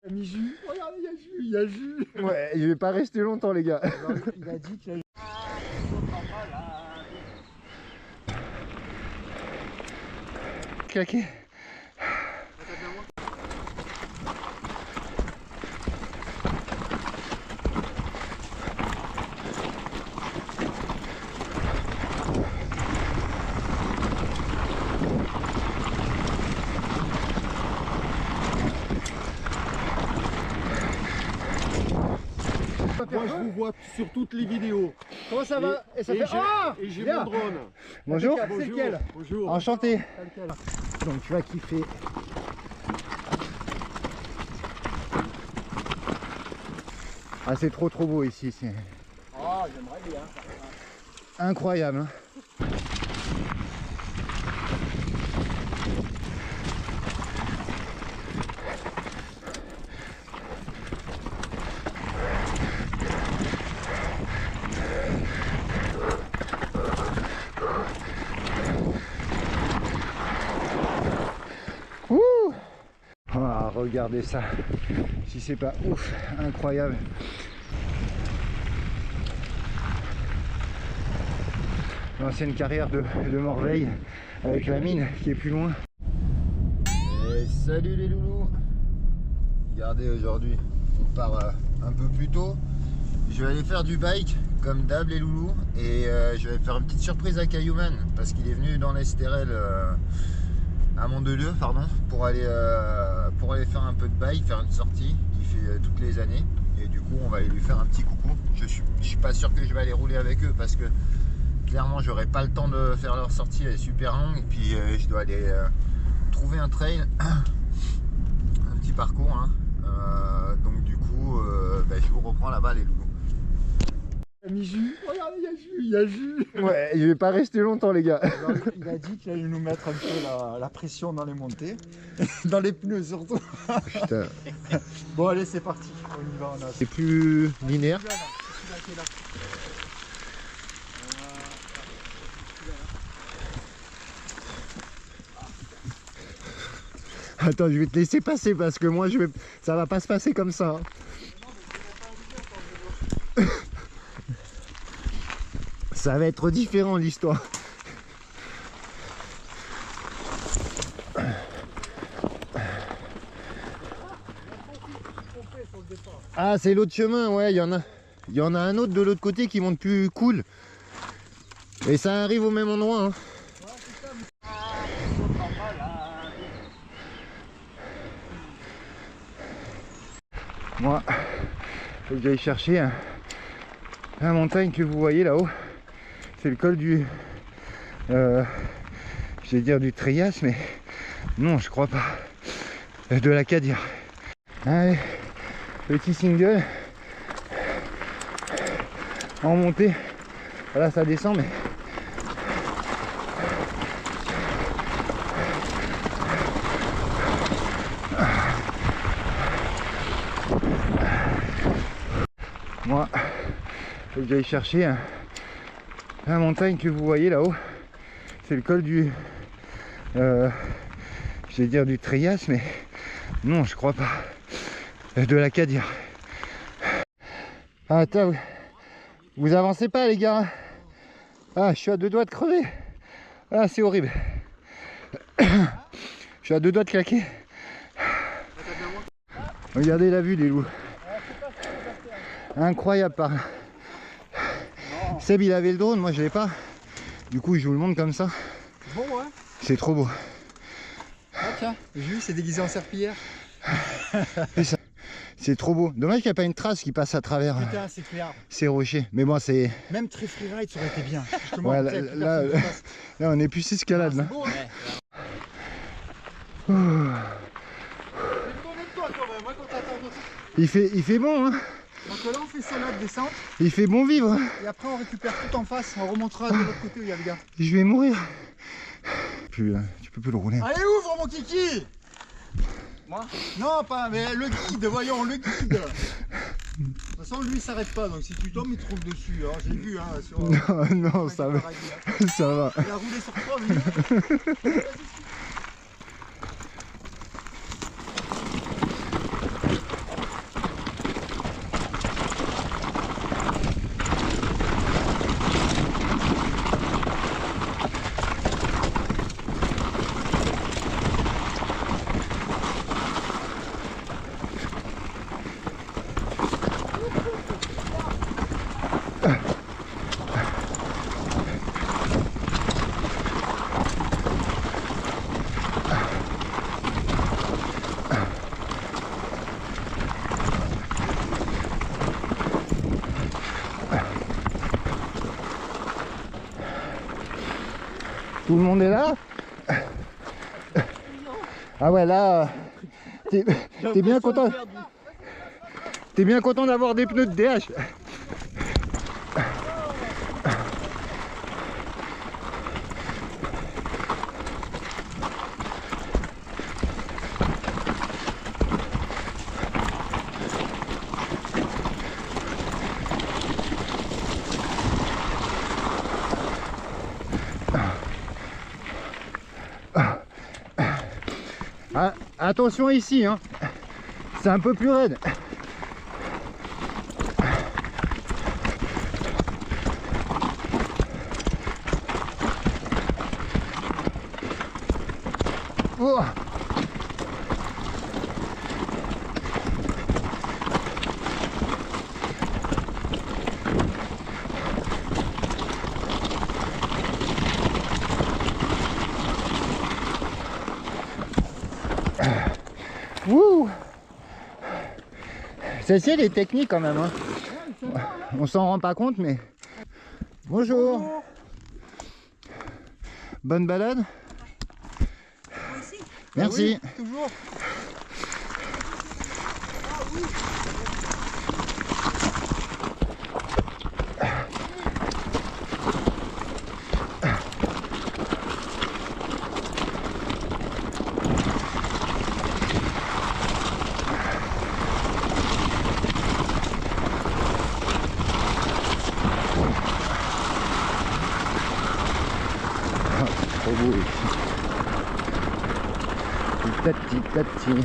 Ami jus, regardez, il y a jus. Ouais, je vais pas rester longtemps les gars. Alors, il a dit que Claqué. moi je vous vois sur toutes les vidéos. Comment ça va? Et ça fait... Et j'ai mon drone. Bonjour. C'est lequel? Bonjour. Enchanté. Donc tu vas kiffer. Ah c'est trop beau ici, c'est Ah j'aimerais bien. incroyable hein. Ouh. Ah, regardez ça, si c'est pas ouf, incroyable. L'ancienne carrière de Morveille avec la mine qui est plus loin. Et salut les loulous. Regardez, aujourd'hui on part un peu plus tôt. Je vais aller faire du bike comme d'hab les loulous. Et je vais faire une petite surprise à Caillouman parce qu'il est venu dans l'Estérel à Mont-de-Lieu, pardon, pour aller faire un peu de bike, faire une sortie qu'il fait toutes les années. Et du coup on va aller lui faire un petit coucou. Je suis pas sûr que je vais aller rouler avec eux parce que clairement j'aurai pas le temps de faire leur sortie, elle est super longue. Et puis je dois aller trouver un trail, un petit parcours hein. Donc du coup je vous reprends là-bas les loulous. Ami jus, regardez, il y a jus. Ouais, je vais pas rester longtemps les gars. Alors, il a dit qu'il allait nous mettre un peu la pression dans les montées, dans les pneus surtout. Putain. Bon allez c'est parti, on y va. C'est plus linéaire. Attends, je vais te laisser passer parce que moi ça va pas se passer comme ça. Hein. Ça va être différent l'histoire. Ah c'est l'autre chemin, ouais, il y en a un autre de l'autre côté qui monte plus cool. Et ça arrive au même endroit. Hein. Moi, faut que j'aille chercher la montagne que vous voyez là-haut. C'est le col du... je vais dire du Trias, mais non, je crois pas. De la Cadir. Allez, petit single. En montée. Voilà, ça descend, mais... Moi, faut que j'aille chercher la montagne que vous voyez là-haut. C'est le col du... je vais dire du Trias, mais non, je crois pas. De la Cadir. Ah, attends, vous avancez pas les gars. Ah, je suis à 2 doigts de crever. Ah, c'est horrible. Je suis à 2 doigts de claquer. Regardez la vue des loups. Incroyable par là. Seb il avait le drone, moi je l'ai pas. Du coup je vous le montre comme ça. Bon ouais. C'est trop beau. Ah tiens, Jules s'est déguisé en serpillière. C'est trop beau. Dommage qu'il n'y a pas une trace qui passe à travers c'est clair. ces rochers. Mais bon c'est... Même très freeride ça aurait été bien. Ouais, là on est plus escalade là. Beau, ouais. Il fait bon hein. Donc là on fait salade descente. Il fait bon vivre. Et après on récupère tout en face. On remontera de l'autre côté où il y a le gars. Je vais mourir. Tu peux plus le rouler. Allez ouvre mon kiki. Moi? Non pas, mais le guide, voyons le guide. De toute façon lui il s'arrête pas, donc si tu tombes il te roule dessus. Alors j'ai vu hein sur... Non, ça va. Ça va. Il a roulé sur 3 minutes. Tout le monde est là? Ah ouais, là, t'es bien content. T'es bien content d'avoir des pneus de DH. Ah, attention ici, hein. C'est un peu plus raide. Oh. Wouh! Celle-ci elle est technique quand même, hein. On s'en rend pas compte mais... Bonjour. Bonne balade. Merci. Ah oui, toujours. Trop beau ici. Petit à petit.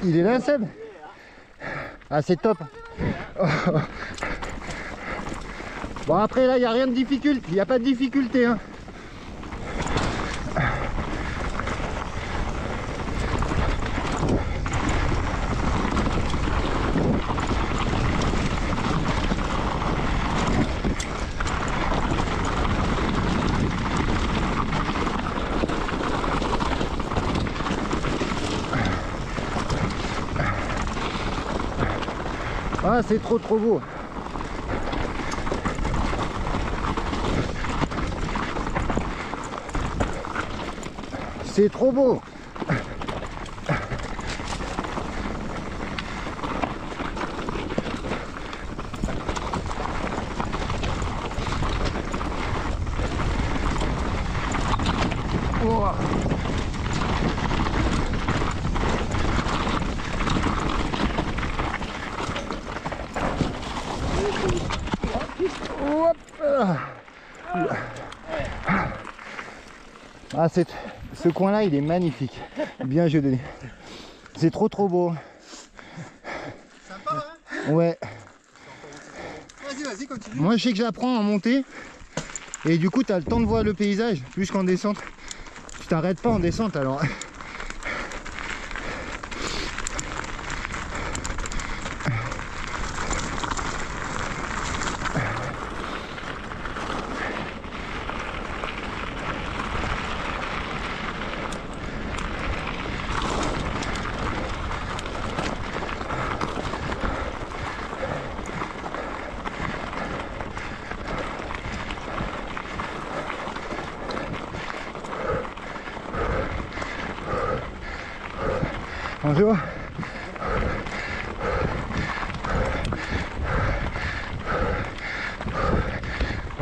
Il est là, Seb? Ah, c'est top. Bon, après là il n'y a rien de difficile, il n'y a pas de difficulté, hein. Ah, c'est trop beau. C'est trop beau. Oh. Hop. Ah, ce coin là il est magnifique, bien gelé, c'est trop beau. Sympa, hein? Ouais. Vas-y, continue. Moi je sais que j'apprends à monter et du coup tu as le temps de voir le paysage plus qu'en descente. Tu t'arrêtes pas en descente alors. Bonjour.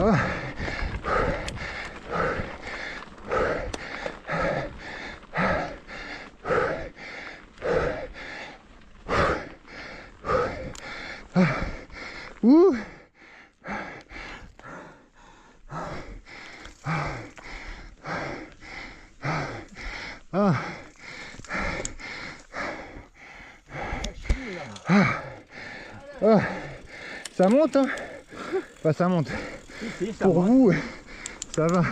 Oh. Ah. Ah. Ah. Ça monte, hein? Enfin, ça monte. Si, ça Pour monte. vous, ça va.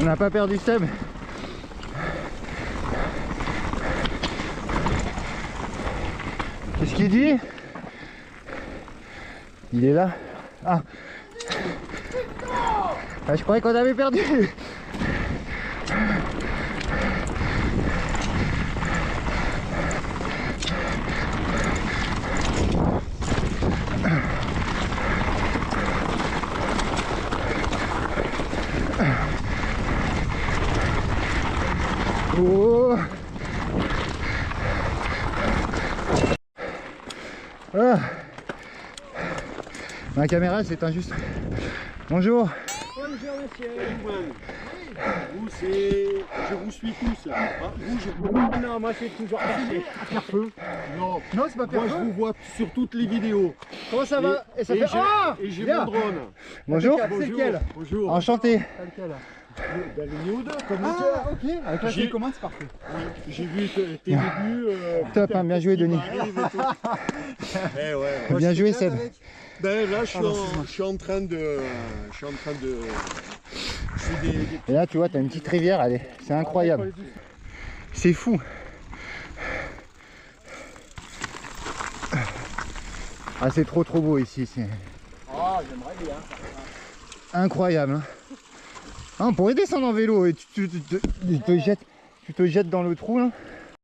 On n'a pas perdu Seb. Qu'est-ce qu'il dit? Il est là. Ah, je croyais qu'on avait perdu. Oh. Ah. Ma caméra s'éteint juste. Bonjour. Bonjour monsieur. Vous c'est... Je vous suis tous. Ah, vous je... Non, moi c'est toujours Pierre-Feu. Non, c'est pas moi je vous vois sur toutes les vidéos. Comment ça va? Et ça fait... Et j'ai mon drone. Bonjour. C'est lequel? Bonjour. Enchanté. Dans le nude, comme Ah, ok. Avec la J'ai- télécommande, c'est parfait. j'ai vu tes débuts. Top, hein, bien joué Denis. Eh ouais. Bien joué Seb. Ben là, je suis en train de... Je fais des Et là tu vois, t'as une petite rivière, allez, c'est incroyable. C'est fou. Ah, c'est trop beau ici, c'est Ah, j'aimerais bien. incroyable. Hein. Ah, on pourrait descendre en vélo et tu te jettes dans le trou là.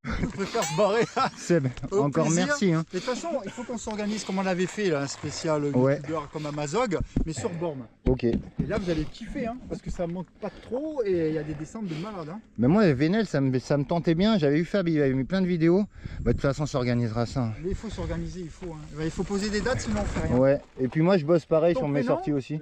Je préfère se barrer. Seb, Au encore plaisir. merci. Hein. De toute façon, il faut qu'on s'organise comme on l'avait fait, là, un spécial Ouais. youtubeur comme Amazog, mais sur borne. Ok. Et là, vous allez kiffer, hein, parce que ça monte pas trop et il y a des descentes de malade. Hein. Mais moi, Vénel, ça me tentait bien. J'avais vu Fab, il avait mis plein de vidéos. Bah, de toute façon, on s'organisera ça. Hein. Mais il faut s'organiser, il faut. Hein. Il faut poser des dates, sinon on fait rien. Ouais. Et puis moi, je bosse pareil Ton sur mes prénom sorties aussi.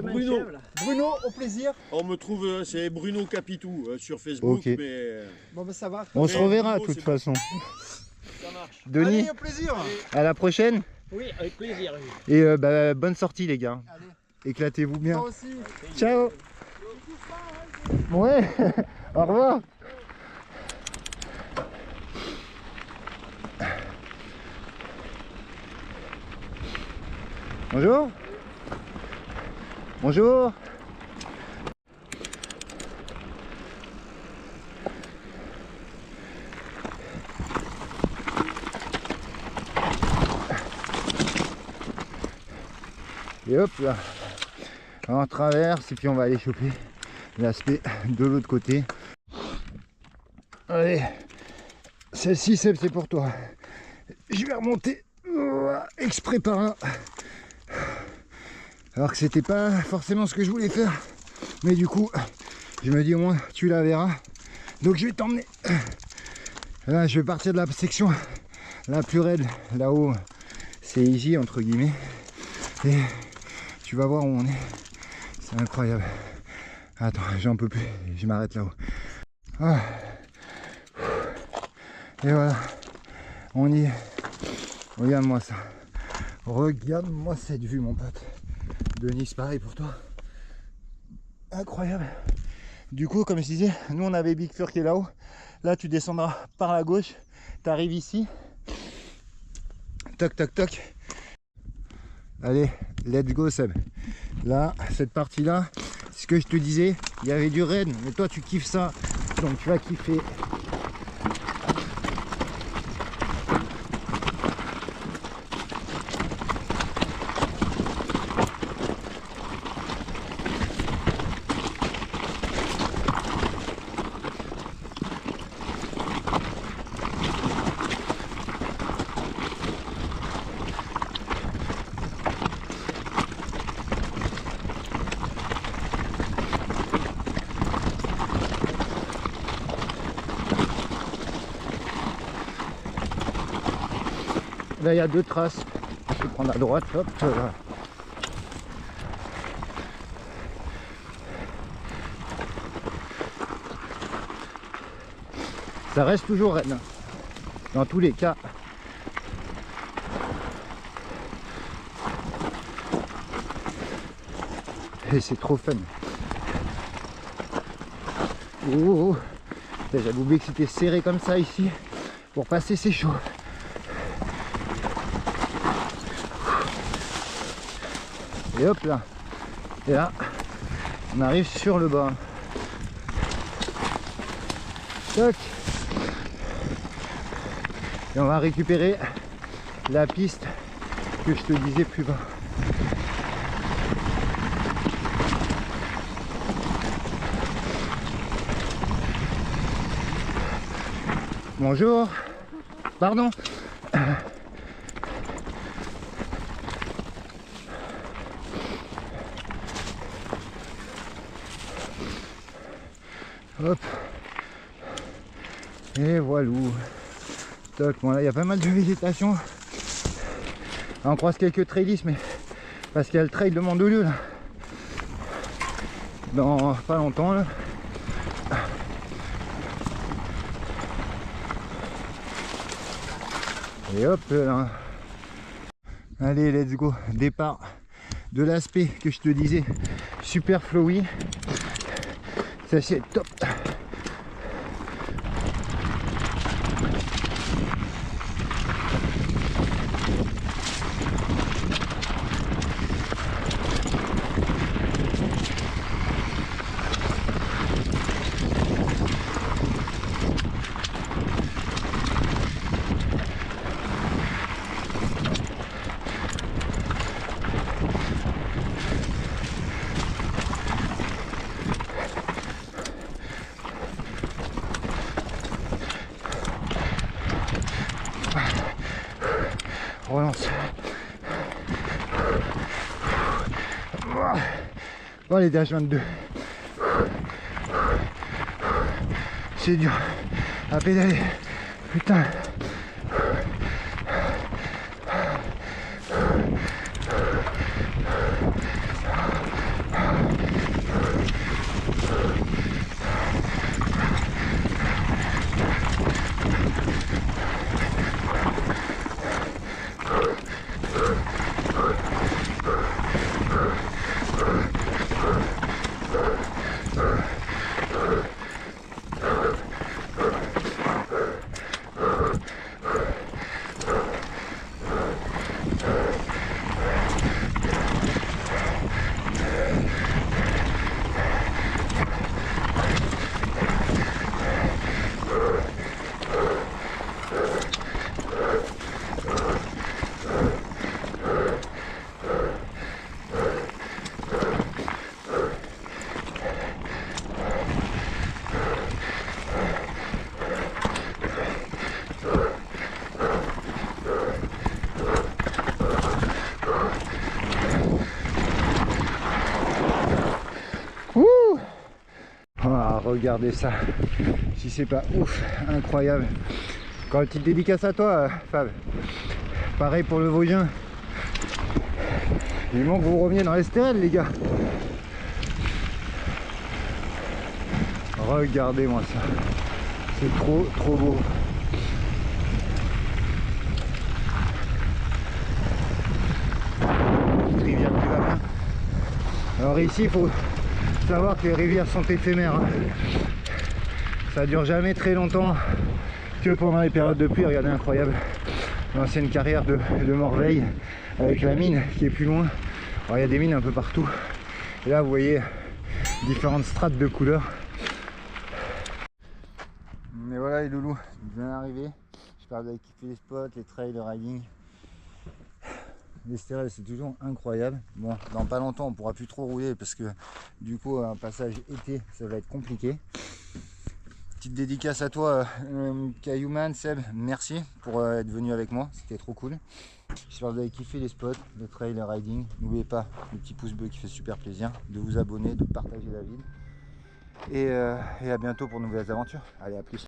Bruno. Bruno, au plaisir. On me trouve, c'est Bruno Capitou sur Facebook, Ok. mais Bon, ben ça va. On se Mais reverra de Bruno, toute c'est façon. ça marche. Denis, Allez, au plaisir. à la prochaine. Oui, avec plaisir. Et bah, bonne sortie les gars. Allez, Éclatez-vous bien. toi aussi. Ciao. Ouais. Au revoir. Bonjour. Bonjour. Et hop là. On traverse et puis on va aller choper l'aspect de l'autre côté. Allez, celle-ci Seb, c'est pour toi. Je vais remonter exprès par là. Alors que c'était pas forcément ce que je voulais faire. Mais du coup, je me dis au moins tu la verras. Donc je vais t'emmener. Là, je vais partir de la section la plus raide. Là-haut, c'est easy entre guillemets. Et tu vas voir où on est. C'est incroyable. Attends, j'en peux plus. Je m'arrête là-haut. Ah. Et voilà. On y est. Regarde-moi ça. Regarde-moi cette vue, mon pote. Denis, c'est pareil pour toi. Incroyable. Du coup, comme je disais, nous on avait Big Fur qui est là-haut. Là, tu descendras par la gauche. Tu arrives ici. Toc, toc, toc. Allez, let's go Seb. Là, cette partie-là, c'est ce que je te disais, il y avait du raid, mais toi tu kiffes ça, donc tu vas kiffer. Là il y a 2 traces. Je vais prendre à droite, hop. Ça reste toujours raide, dans tous les cas. Et c'est trop fun. Oh, j'avais oublié que c'était serré comme ça ici. Pour passer c'est chaud. Et hop là. Et là, on arrive sur le bas. Toc. Et on va récupérer la piste que je te disais plus bas. Bonjour. Pardon. Hop. Et voilà. Toc. Bon là il y a pas mal de végétation. On croise quelques trailistes, mais parce qu'il y a le trail de Mandelieu là. Dans pas longtemps là. Et hop là. Allez, let's go. Départ de l'aspect que je te disais, super flowy. Ça c'est top. Relance. Bon allez, DH22. C'est dur à pédaler. Putain. Regardez ça, si c'est pas ouf, incroyable. Quand petite dédicace à toi, Fab. Pareil pour le Vosgien. Il manque que vous reveniez dans l'Estérel, les gars. Regardez-moi ça, c'est trop beau. Petite rivière qui va bien. Alors ici, il faut savoir que les rivières sont éphémères, hein. Ça dure jamais très longtemps que pendant les périodes de pluie. Regardez, incroyable, l'ancienne carrière de Morveille avec la mine qui est plus loin. Alors, il y a des mines un peu partout et là vous voyez différentes strates de couleurs. Mais voilà les loulous, je viens d'arriver. J'espère que vous avez kiffé les spots, les trails, le riding. L'Estérel c'est toujours incroyable. Bon, dans pas longtemps on pourra plus trop rouler parce que du coup un passage été ça va être compliqué. Petite dédicace à toi Caillouman, Seb, merci pour être venu avec moi, c'était trop cool. J'espère que vous avez kiffé les spots, le trail, le riding. N'oubliez pas le petit pouce bleu qui fait super plaisir, de vous abonner, de partager la vidéo. Et à bientôt pour de nouvelles aventures. Allez, à plus.